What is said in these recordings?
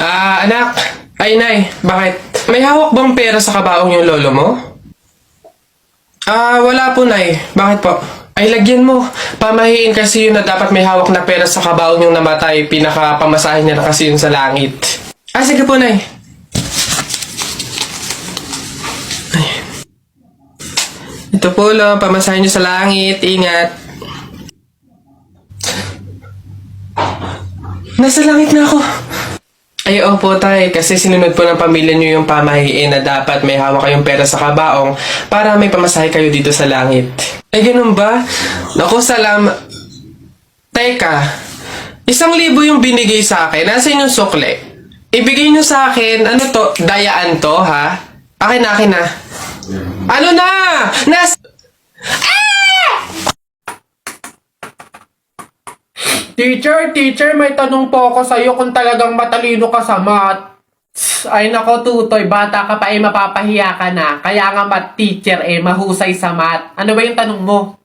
Anak. Ay, Nay. Bakit? May hawak bang pera sa kabaong yung lolo mo? Wala po, Nay. Bakit po? Ay, lagyan mo. Pamahiin kasi yun na dapat may hawak na pera sa kabaong yung namatay. Pinaka-pamasahin niya na kasi yun sa langit. Sige po, Nay. Ay. Ito po, lo. Pamasahin niyo sa langit. Ingat. Nasa langit na ako. Ay, opo, tay. Kasi sinunod po ng pamilya niyo yung pamahiin na dapat may hawak kayong pera sa kabaong para may pamasahe kayo dito sa langit. Ay, ganun ba? Naku, Teka, 1,000 yung binigay sa akin. Nasaan yung sukle? Ibigay niyo sa akin, ano to? Dayaan to, ha? Akin na. Ano na? Teacher, may tanong po ako sa'yo kung talagang matalino ka sa math. Ay nako, Tutoy, bata ka pa mapapahiya ka na. Kaya nga math teacher mahusay sa math. Ano ba yung tanong mo?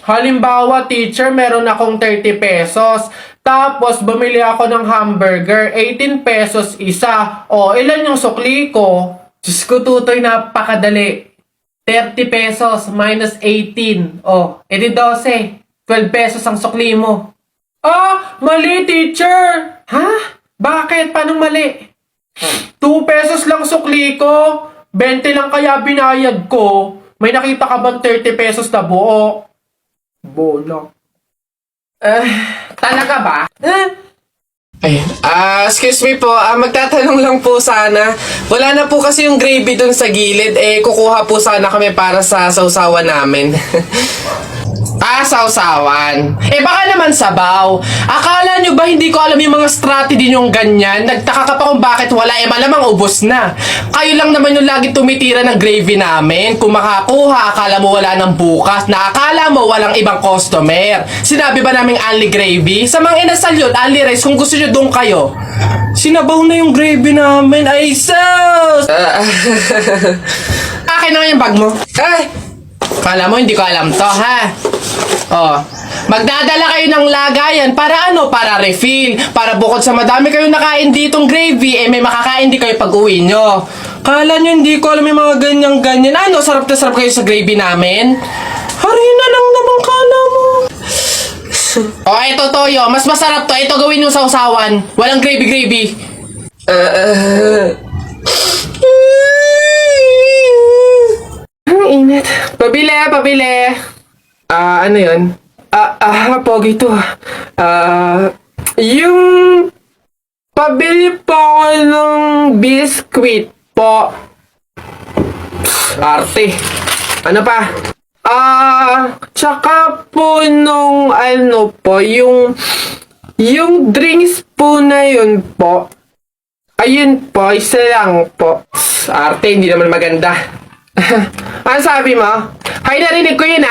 Halimbawa, teacher, meron akong 30 pesos. Tapos, bumili ako ng hamburger, 18 pesos isa. O, ilan yung sukli ko? Diyos ko, Tutoy, napakadali. 30 pesos minus 18. O, edi 12. 12 pesos ang sukli mo. Mali, teacher! Ha? Bakit? Paano mali? 2 pesos lang sukli ko. 20 lang kaya binayad ko. May nakita ka bang 30 pesos na buo? Bola. Talaga ba? Ay, excuse me po. Magtatanong lang po sana. Wala na po kasi yung gravy dun sa gilid. Kukuha po sana kami para sa sausawan namin. Sausawan. Baka naman sabaw. Akala nyo ba hindi ko alam yung mga strategy nyong ganyan? Nagtaka ka pa kung bakit wala, malamang ubos na. Kayo lang naman yung lagi tumitira ng gravy namin. Kung makakuha, akala mo wala ng bukas, na akala mo walang ibang customer. Sinabi ba naming only gravy? Sa mga inasal yun, only rice, kung gusto nyo doon kayo. Sinabaw na yung gravy namin. Ay, sus! Akin naman yung bag mo. Kala mo hindi ko alam to, ha? Magdadala kayo ng lagayan para ano? Para refill. Para bukod sa madami kayong nakain ditong gravy, may makakain din kayo pag uwi nyo. Kala nyo hindi ko alam yung mga ganyan-ganyan. Ano? Sarap na sarap kayo sa gravy namin? Harina lang naman kala mo. Ito toyo. Mas masarap to. Ito gawin nyo sa usawan. Walang gravy-gravy. Ang init. Pabili. Ano yun? Pogi to. Yung pabili po ako ng biskwit po. Arte. Ano pa? Tsaka po nung ano po, yung drinks po na yun po. Ayun po, isa lang po. Arte, hindi naman maganda. Ano sabi mo? Hay, narinig ko yun,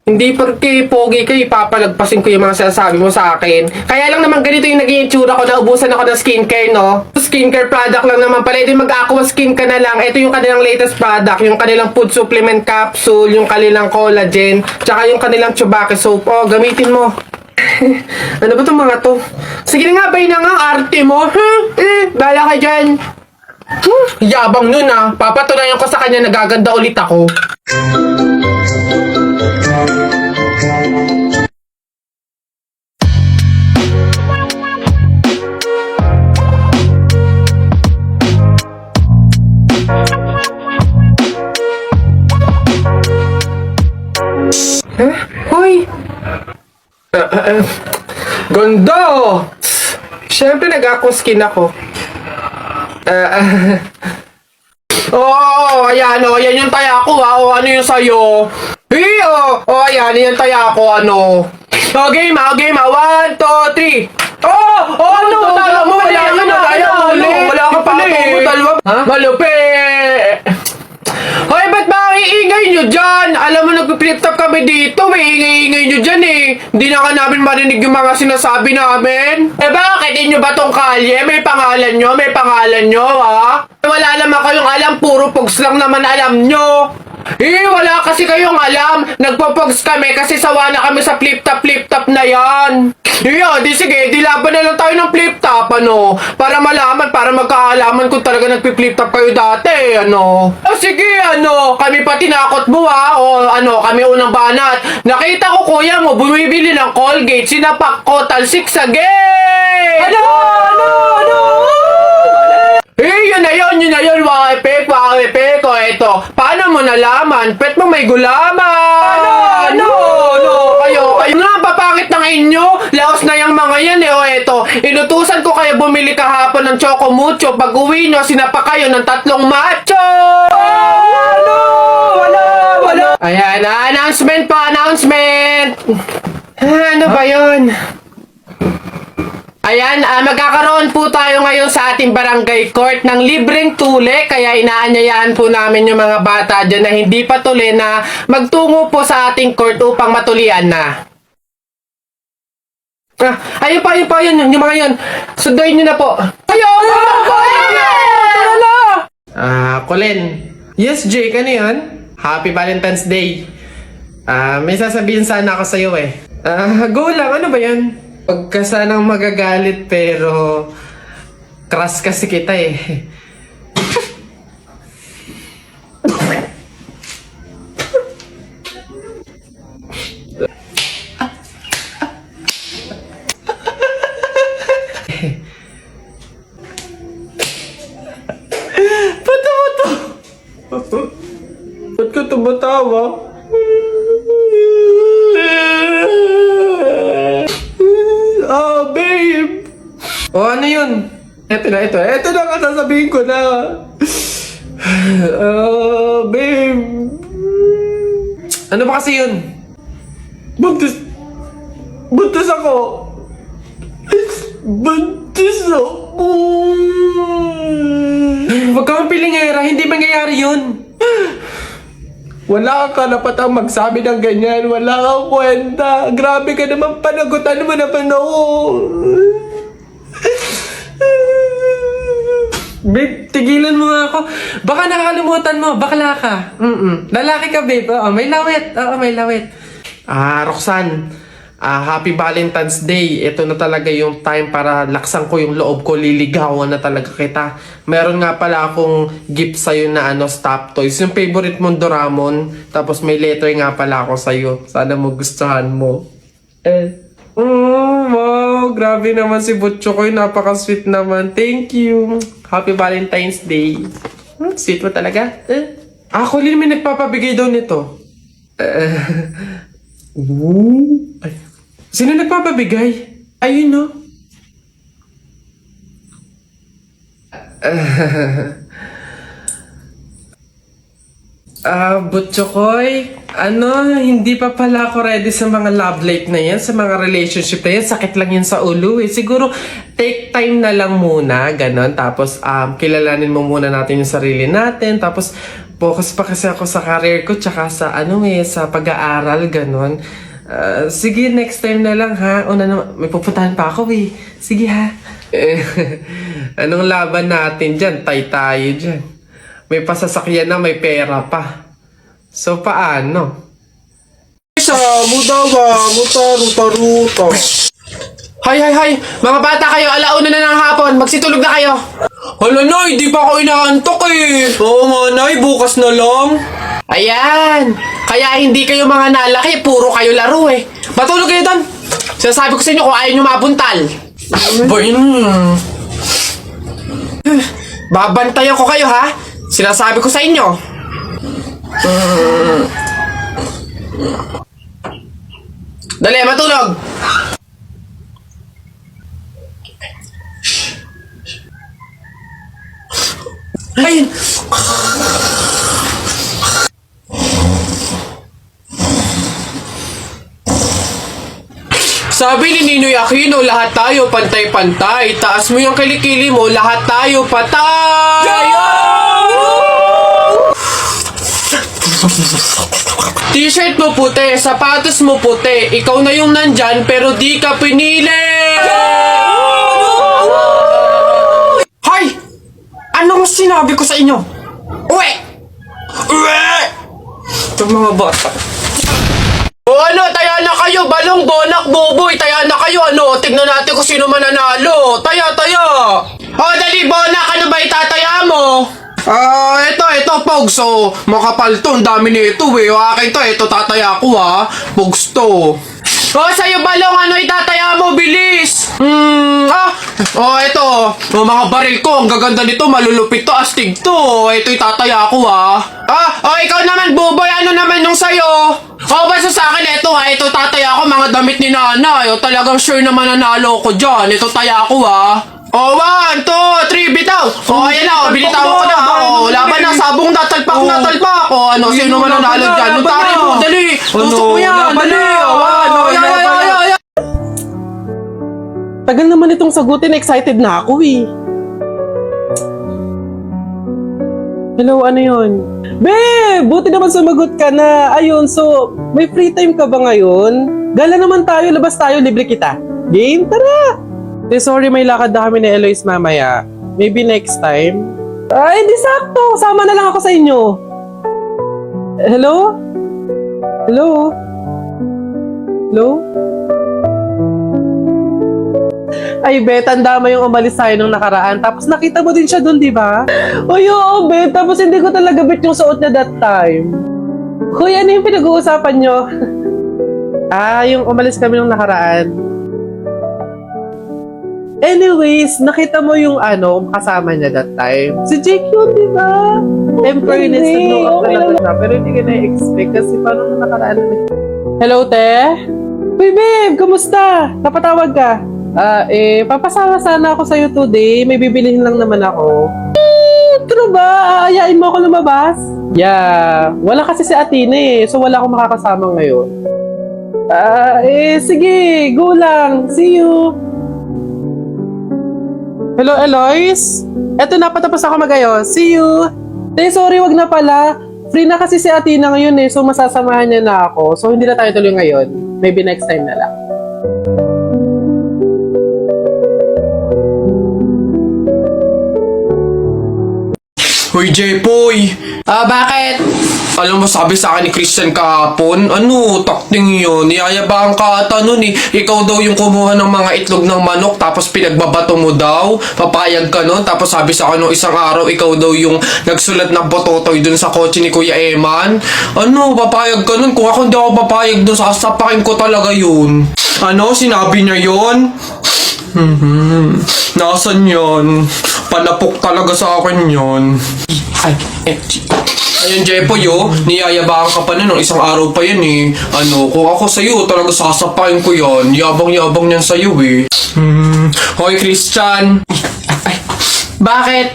Hindi porque pogi ka, ipapalagpasin ko yung mga sinasabi mo sa akin. Kaya lang naman ganito yung naging itsura ko, naubusan ako ng skincare, no? Skincare product lang naman pala. Ito yung mag-aqua skin ka na lang. Ito yung kanilang latest product, yung kanilang food supplement capsule, yung kanilang collagen, tsaka yung kanilang chubake soap. Gamitin mo. Ano ba itong mga to? Sige na nga, bay na nga, arte mo. Bala ka dyan. Yabang nun, Papatunayan ko sa kanya, nagaganda ulit ako. Hoy! Ganda! Siyempre nag-aqua skin ako. Ayan, yan yung taya ko, ano yung sa'yo? Ayan, yan taya ko, ano? Game, 1, 2, 3. Ano? Tala mo, wala ka na. Wala ka pala, Malupit! Hoy, ba't ba ang iingay nyo dyan? Alam mo, nag-flip-top kami dito. May ingay-ingay nyo dyan, Hindi na ka namin marinig yung mga sinasabi namin. Bakit? Inyo ba tong kalye? May pangalan nyo, Wala naman kayong alam. Puro pugs lang naman alam nyo. Wala kasi kayong alam. Nagpo-pogs kami kasi sawa na kami sa flip-top na yan. Di sige, di laban na lang tayo ng flip-top, ano? Para malaman, para magkaalaman kung talaga nagpi-flip-top kayo dati, ano? O sige, ano? Kami pa tinakot mo, ha? O ano, kami unang banat. Nakita ko kuya mo, bumibili ng Colgate, sinapak ko, talsik sa gate! Ano? Yun na yun, wakipek, o eto. Paano mo nalaman? Pet mo may gulaman! Ano? Kayo nga, papangit ng inyo! Laos na yung mga yan, o eto. Inutusan ko kayo bumili kahapon ng Choco Mucho. Pag uwi nyo, sinapa kayo ng 3 macho! Wala! Ayan, announcement. Ano ba yun? Ayan, magkakaroon po tayo ngayon sa ating barangay court ng libreng tule, kaya inaanyayahan po namin yung mga bata dyan na hindi pa tuli na magtungo po sa ating court upang matulian na. Ayun pa, yung mga yun. Sunduin nyo na po. Colin. Yes, Jake, ano yun? Happy Valentine's Day. May sasabihin sana ako sa'yo eh. Go lang, ano ba yan? Huwag ka sanang magagalit pero crush kasi kita eh. Ba't ka tumatawa? Babe! Ano yun? Ito na ang sasabihin ko na. Babe. Ano ba kasi yun? Buntis ako. Huwag kang pilingera, hindi mangyayari yun. Wala ka karapatang magsabi ng ganyan. Wala kang kwenta. Grabe ka naman, panagutan mo naman ako. Babe, tigilan mo nga ako. Baka nakakalimutan mo. Bakla ka. Lalaki ka, babe. Oo, may lawit. Roxanne. Happy Valentine's Day. Ito na talaga yung time para laksan ko yung loob ko. Liligawan na talaga kita. Meron nga pala akong gift sa'yo na stop toys. Yung favorite mong Doraemon. Tapos may letter nga pala ako sa'yo. Sana magustuhan mo. Wow, grabe naman si Butcho ko. Napaka-sweet naman. Thank you. Happy Valentine's Day. Sweet mo talaga. Colin, may nagpapabigay daw nito. Ay. Sino nagpapabigay? Ayun, no? Butchokoy, hindi pa pala ako ready sa mga love life na yan, sa mga relationship na yan. Sakit lang yan sa ulo eh. Siguro, take time na lang muna, ganon. Tapos, kilalanin mo muna natin yung sarili natin. Tapos, focus pa kasi ako sa career ko, tsaka sa, sa pag-aaral, ganon. Sige, next time na lang ha. May pupuntahan pa ako eh. Sige ha. Anong laban natin dyan? Tayo dyan. May pasasakyan na, may pera pa. So, paano? Ruta. Hay! Mga bata kayo, alauna na ng hapon. Magsitulog na kayo. Hala, Nay, di pa ako inaantok eh. Oo nga, Nay, bukas na lang. Ayan. Kaya hindi kayo mga nalaki, puro kayo laro eh. Matulog kayo doon. Sinasabi ko sa inyo kung ayaw nyo mabuntal. Babantayan ko kayo ha. Sinasabi ko sa inyo. Dali, matulog. Ayun. Sabi ni Ninoy Aquino, lahat tayo pantay-pantay. Taas mo yung kilikili mo, lahat tayo patay! T-shirt mo puti, sapatos mo puti. Ikaw na yung nandyan pero di ka pinili! Hay! Anong sinabi ko sa inyo? Uwe! Itong mga bata. O ano, taya na kayo, balong, bonak, buboy, taya na kayo, ano, tignan natin kung sino mananalo. Taya. O, dali, bonak, ano ba itataya mo? Ito, Pogs, so, makapal to, ang dami nito, eh. O, akin to, ito, tataya ko, ha. Pogs to. O, sa'yo, balong, ano itataya mo, bilis? Ito, mga baril ko, ang gaganda nito, malulupit to, astig to. Ito, itataya ko, ha. Ikaw naman, buboy, ano naman yung sa'yo? Basta sa akin, ito tataya ko, mga damit ni nanay. Talagang sure na mananalo ko dyan. Ito taya ko, ha. 1, 2, 3, bitaw. Ayan na, binitawan ko na. Laban na, sabong natalpak. Ano, sino mananalo dyan? Yung tari mo, dali. Tusok mo yan, dali. Tagal naman itong sagutin, excited na ako eh. Hello, ano yun? Babe, buti naman sumagot ka na. Ayun, so, may free time ka ba ngayon? Gala naman tayo, labas tayo, libre kita. Game, tara! Sorry, may lakad na kami ni Eloise mamaya. Maybe next time. Ay, di sakto. Sama na lang ako sa inyo. Hello? Hello? Hello? Ay, Bet, tanda mo yung umalis tayo nung nakaraan. Tapos nakita mo din siya dun, di ba? Uy, oo, Bet. Tapos hindi ko talaga bet yung suot niya that time. Hoy, ano yung pinag-uusapan nyo? Yung umalis kami nung nakaraan. Anyways, nakita mo yung kasama niya that time. Si Jake yun, di ba? In fairness, no, talaga siya. Pero hindi ka na-expect kasi paano nung nakaraan na. Hello, te? Uy, babe, kumusta? Napatawag ka? Papasama sana ako sa'yo today. May bibilihin lang naman ako. True ba? Aayain mo ako lumabas? Yeah. Wala kasi si Athena eh. So wala akong makakasama ngayon. Sige. Go lang. See you. Hello, Eloise? Eto na, patapos ako mag-ayos. See you. Sorry, wag na pala. Free na kasi si Athena ngayon eh. So masasamahan niya na ako. So hindi na tayo tuloy ngayon. Maybe next time na lang. Hoy, Jepoy! Bakit? Alam mo, sabi sa akin ni Christian kahapon, takting yun, niyayabang ka ata nun eh. Ikaw daw yung kumuha ng mga itlog ng manok, tapos pinagbabato mo daw, papayag ka nun, tapos sabi sa akin nung isang araw, ikaw daw yung nagsulat ng bototoy dun sa kotse ni Kuya Eman. Papayag ka nun? Kung ako hindi ako papayag dun, sasapakin ko talaga yun. Sinabi niya yun? Nasaan yun? Panapok talaga sa akin yun. Ayun, Jepoy, niyayabang ka pa na nung isang araw pa yan eh. Kung ako sa'yo, talaga sasapain ko yan. Yabang-yabang yan sa'yo eh. Hoy, Christian. Bakit?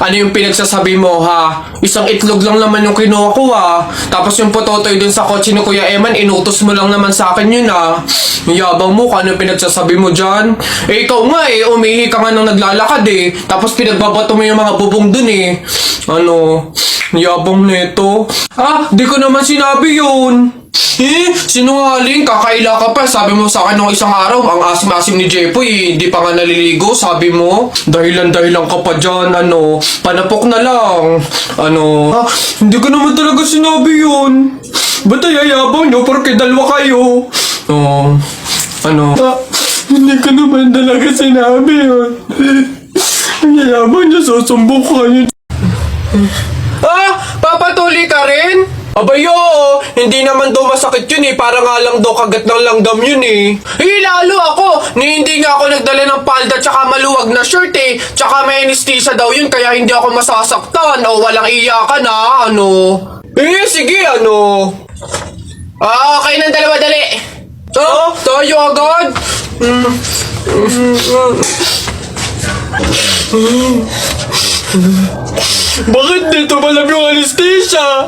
Ano yung pinagsasabi mo, ha? Isang itlog lang naman yung kinuha ko, ha? Tapos yung pototoy dun sa kotse ni Kuya Eman, inutos mo lang naman sa akin yun, ha? Yung yabang mo, ano yung pinagsasabi mo dyan? Ikaw nga, umihi ka nga nang naglalakad, eh. Tapos pinagbabato mo yung mga bubong dun, eh. Yabang neto. Di ko naman sinabi yun. Sinungaling, kakaila ka pa. Sabi mo sa akin nung isang araw, ang asim-asim ni Jepoy, hindi pa nga naliligo, sabi mo. Dahilan ka pa dyan, panapok na lang. Hindi ko naman talaga sinabi yun. Ba't ayayabang nyo, porque dalawa kayo? Hindi ko naman talaga sinabi yun. Ang yayabang nyo, susumbok kayo. Papatuloy ka rin? Abayo, hindi naman daw masakit yun eh. Para nga lang daw kagat ng langgam yun eh. Lalo ako. Hindi nga ako nagdala ng palda tsaka maluwag na shirt eh. Tsaka may anesthesia daw yun kaya hindi ako masasaktan. O walang iyakan ha, sige, okay ng dalawa, dali. Tayo agad. Bakit dito malam yung anesthesia?